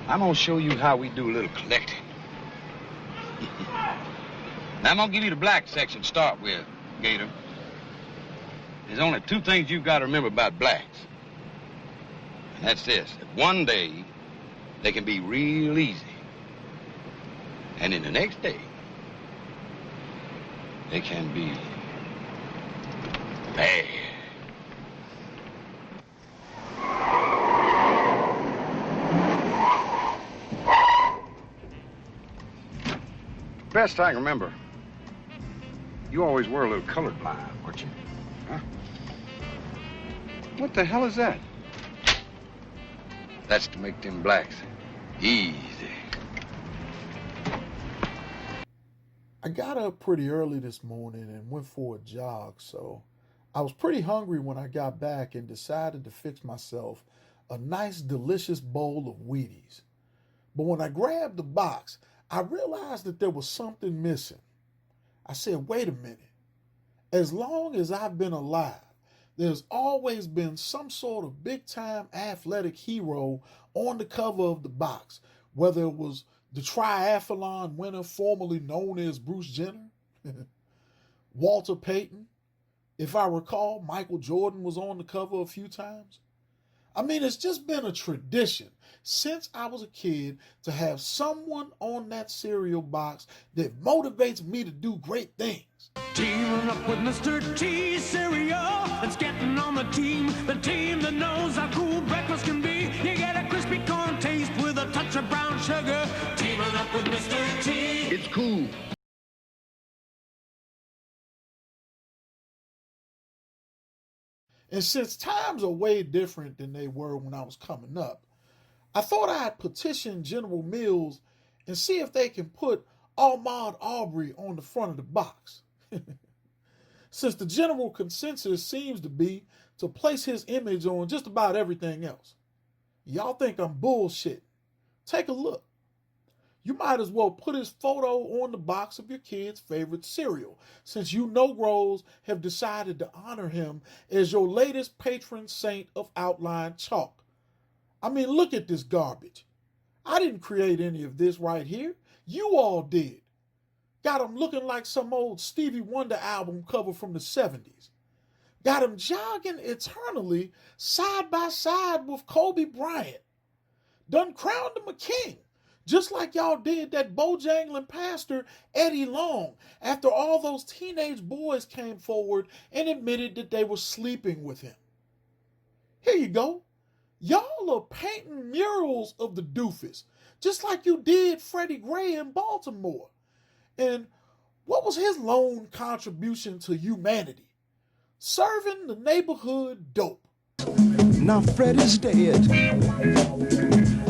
I'm gonna show you how we do a little collecting. Now, I'm gonna give you the black section to start with, Gator. There's only two things you've got to remember about blacks. And that's this, that one day, they can be real easy. And then the next day, they can be bad. Best I can remember, you always were a little colorblind, weren't you? Huh? What the hell is that? That's to make them blacks easy. I got up pretty early this morning and went for a jog, so I was pretty hungry when I got back and decided to fix myself a nice, delicious bowl of Wheaties. But when I grabbed the box, I realized that there was something missing. I said, wait a minute. As long as I've been alive, there's always been some sort of big-time athletic hero on the cover of the box, whether it was the triathlon winner formerly known as Bruce Jenner, Walter Payton. If I recall, Michael Jordan was on the cover a few times. I mean, it's just been a tradition since I was a kid to have someone on that cereal box that motivates me to do great things. Teaming up with Mr. T cereal, it's getting on the team that knows how cool breakfast can be. You get a crispy corn taste with a touch of brown sugar. Teaming up with Mr. T. It's cool. And since times are way different than they were when I was coming up, I thought I'd petition General Mills and see if they can put Ahmaud Arbery on the front of the box. Since the general consensus seems to be to place his image on just about everything else. Y'all think I'm bullshitting. Take a look. You might as well put his photo on the box of your kid's favorite cereal, since you Negroes have decided to honor him as your latest patron saint of outline chalk. I mean, look at this garbage. I didn't create any of this right here. You all did. Got him looking like some old Stevie Wonder album cover from the 70s. Got him jogging eternally side by side with Kobe Bryant. Done crowned him a king, just like y'all did that Bojangling pastor Eddie Long after all those teenage boys came forward and admitted that they were sleeping with him. Here you go. Y'all are painting murals of the doofus, just like you did Freddie Gray in Baltimore. And what was his lone contribution to humanity? Serving the neighborhood dope. Now Freddy's dead.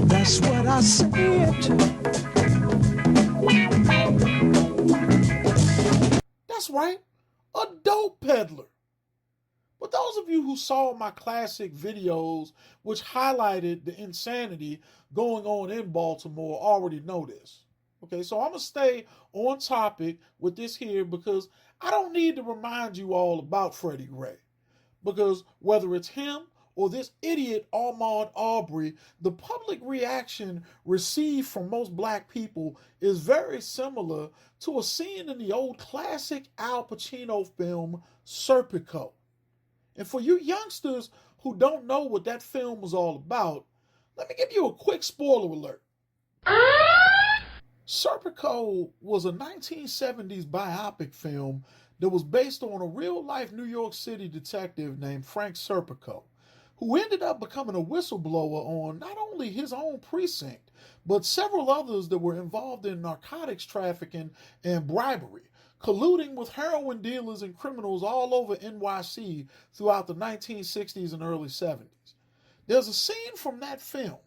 That's what I said. That's right, a dope peddler. But those of you who saw my classic videos, which highlighted the insanity going on in Baltimore, already know this. Okay, so I'm going to stay on topic with this here because I don't need to remind you all about Freddie Gray. Because whether it's him or this idiot Ahmaud Arbery, the public reaction received from most black people is very similar to a scene in the old classic Al Pacino film, Serpico. And for you youngsters who don't know what that film was all about, let me give you a quick spoiler alert. Serpico was a 1970s biopic film that was based on a real-life New York City detective named Frank Serpico, who ended up becoming a whistleblower on not only his own precinct, but several others that were involved in narcotics trafficking and bribery, colluding with heroin dealers and criminals all over NYC throughout the 1960s and early 70s. There's a scene from that film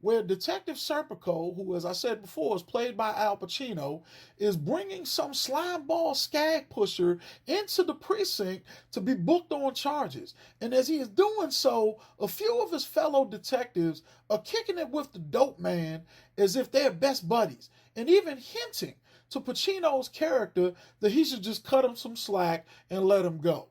where Detective Serpico, who, as I said before, is played by Al Pacino, is bringing some slimeball skag pusher into the precinct to be booked on charges. And as he is doing so, a few of his fellow detectives are kicking it with the dope man as if they're best buddies, and even hinting to Pacino's character that he should just cut him some slack and let him go.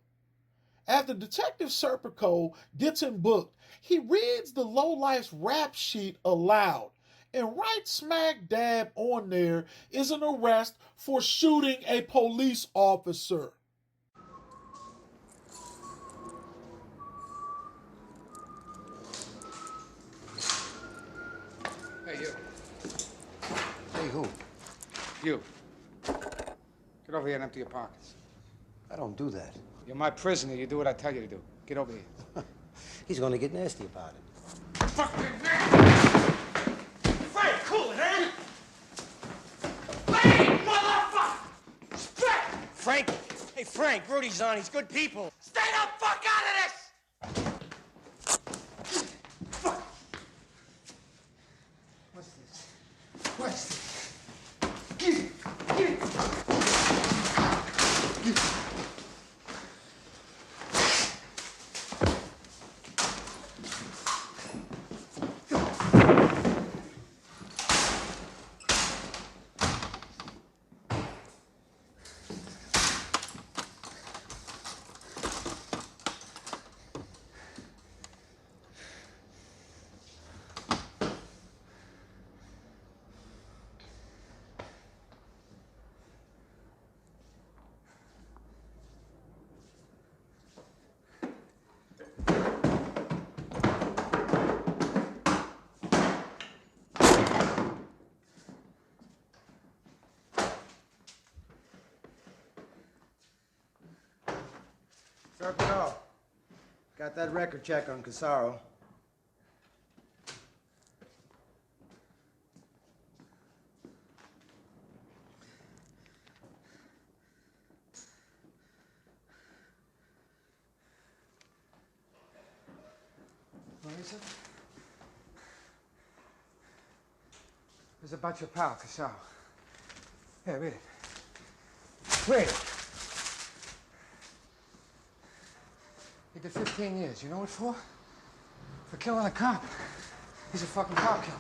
After Detective Serpico gets him booked, he reads the lowlife's rap sheet aloud And right smack dab on there is an arrest for shooting a police officer. Hey, you. Hey, who? You. Get over here and empty your pockets. I don't do that. You're my prisoner. You do what I tell you to do. Get over here. He's gonna get nasty about it. Fuck me, man! Frank, cool it, eh? Hey, motherfucker! Straight! Frank! Hey, Frank, Rudy's on. He's good people. Stay the fuck out of this! Fuck! What's this? What's this? Get it! Get it! Get it! Serpico, got that record check on Casaro. What is it? It's about your pal, Casaro. Here, read it. Read it. He did 15 years. You know what for? For killing a cop. He's a fucking cop killer.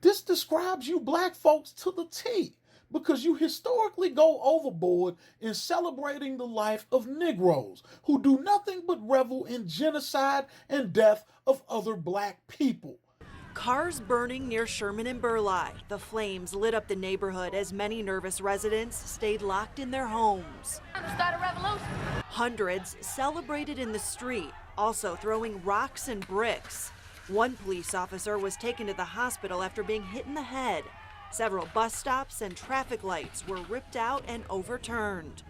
This describes you black folks to the T, because you historically go overboard in celebrating the life of Negroes who do nothing but revel in genocide and death of other black people. Cars burning near Sherman and Burleigh. The flames lit up the neighborhood as many nervous residents stayed locked in their homes. Start a revolution. Hundreds celebrated in the street, also throwing rocks and bricks. One police officer was taken to the hospital after being hit in the head. Several bus stops and traffic lights were ripped out and overturned.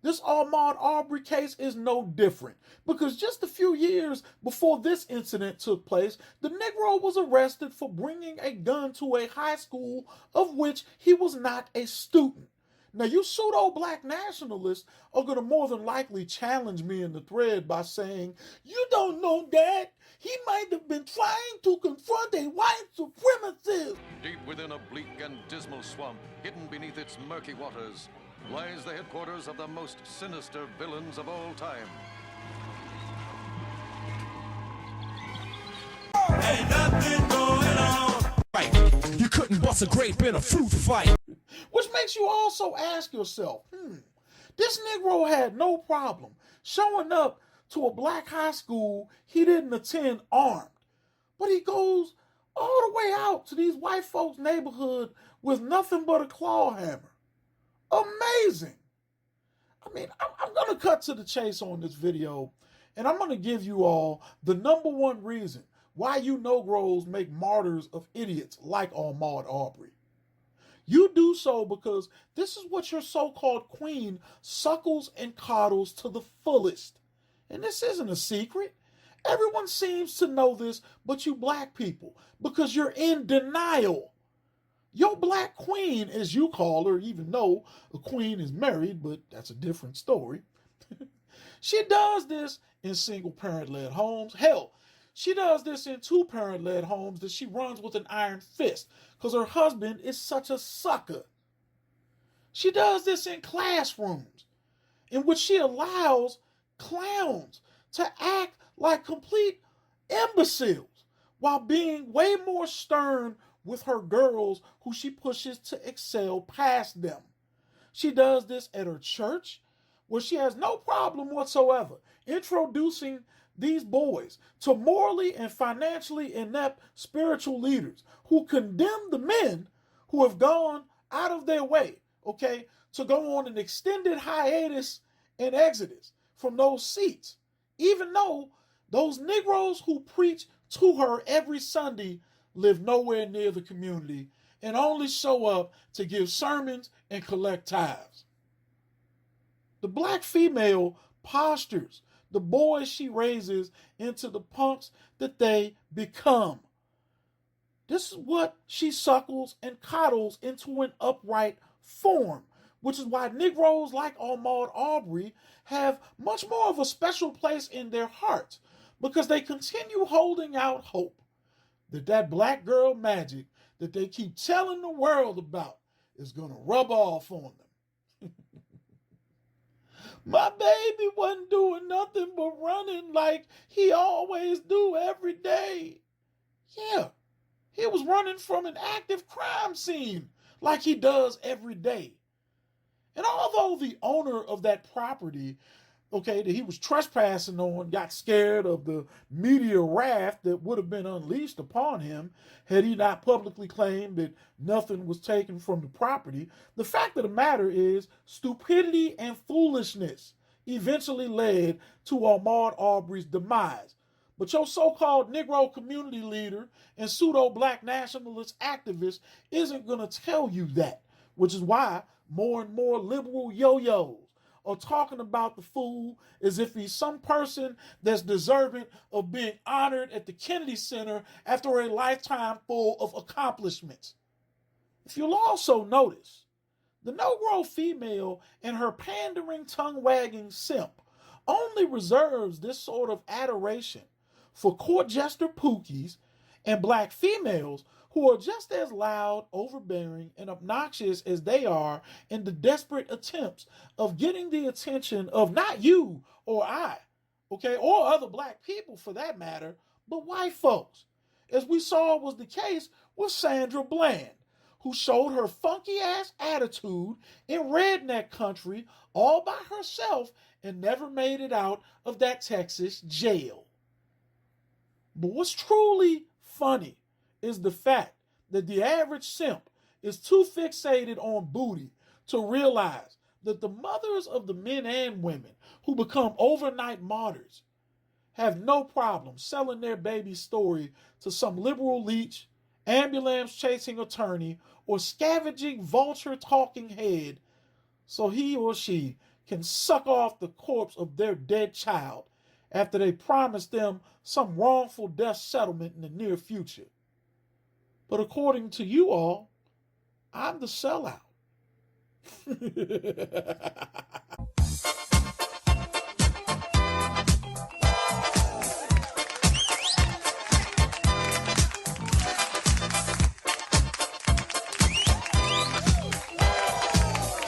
This Ahmaud Arbery case is no different, because just a few years before this incident took place, the Negro was arrested for bringing a gun to a high school of which he was not a student. Now, you pseudo-black nationalists are going to more than likely challenge me in the thread by saying, "You don't know that. He might have been trying to confront a white supremacist." Deep within a bleak and dismal swamp, hidden beneath its murky waters, lies the headquarters of the most sinister villains of all time. Ain't nothing going on. Right. You couldn't bust a grape in a fruit fight. Which makes you also ask yourself, this Negro had no problem showing up to a black high school he didn't attend armed, but he goes all the way out to these white folks' neighborhood with nothing but a claw hammer. Amazing. I mean, I'm going to cut to the chase on this video, and I'm going to give you all the number one reason why you Negroes make martyrs of idiots like Ahmaud Arbery. You do so because this is what your so-called queen suckles and coddles to the fullest. And this isn't a secret. Everyone seems to know this but you black people, because you're in denial. Your black queen, as you call her, even though a queen is married, but that's a different story. She does this in single-parent-led homes. Hell, she does this in two-parent-led homes that she runs with an iron fist because her husband is such a sucker. She does this in classrooms in which she allows clowns to act like complete imbeciles while being way more stern with her girls who she pushes to excel past them. She does this at her church, where she has no problem whatsoever introducing these boys to morally and financially inept spiritual leaders who condemn the men who have gone out of their way, okay, to go on an extended hiatus and exodus from those seats, even though those Negroes who preach to her every Sunday live nowhere near the community and only show up to give sermons and collect tithes. The black female postures the boys she raises into the punks that they become. This is what she suckles and coddles into an upright form, which is why Negroes like Ahmaud Arbery have much more of a special place in their hearts, because they continue holding out hope that black girl magic that they keep telling the world about is going to rub off on them. My baby wasn't doing nothing but running like he always do every day. Yeah, he was running from an active crime scene like he does every day. And although the owner of that property, okay, that he was trespassing on, got scared of the media wrath that would have been unleashed upon him had he not publicly claimed that nothing was taken from the property, the fact of the matter is stupidity and foolishness eventually led to Ahmaud Arbery's demise. But your so-called Negro community leader and pseudo-black nationalist activist isn't going to tell you that, which is why more and more liberal yo-yos are talking about the fool as if he's some person that's deserving of being honored at the Kennedy Center after a lifetime full of accomplishments. If you'll also notice, the Negro female and her pandering, tongue-wagging simp only reserves this sort of adoration for court jester pookies and black females who are just as loud, overbearing, and obnoxious as they are in the desperate attempts of getting the attention of not you or I, okay, or other black people for that matter, but white folks, as we saw was the case with Sandra Bland, who showed her funky-ass attitude in redneck country all by herself and never made it out of that Texas jail. But what's truly funny is the fact that the average simp is too fixated on booty to realize that the mothers of the men and women who become overnight martyrs have no problem selling their baby's story to some liberal leech, ambulance-chasing attorney, or scavenging vulture-talking head so he or she can suck off the corpse of their dead child after they promised them some wrongful death settlement in the near future. But according to you all, I'm the sellout.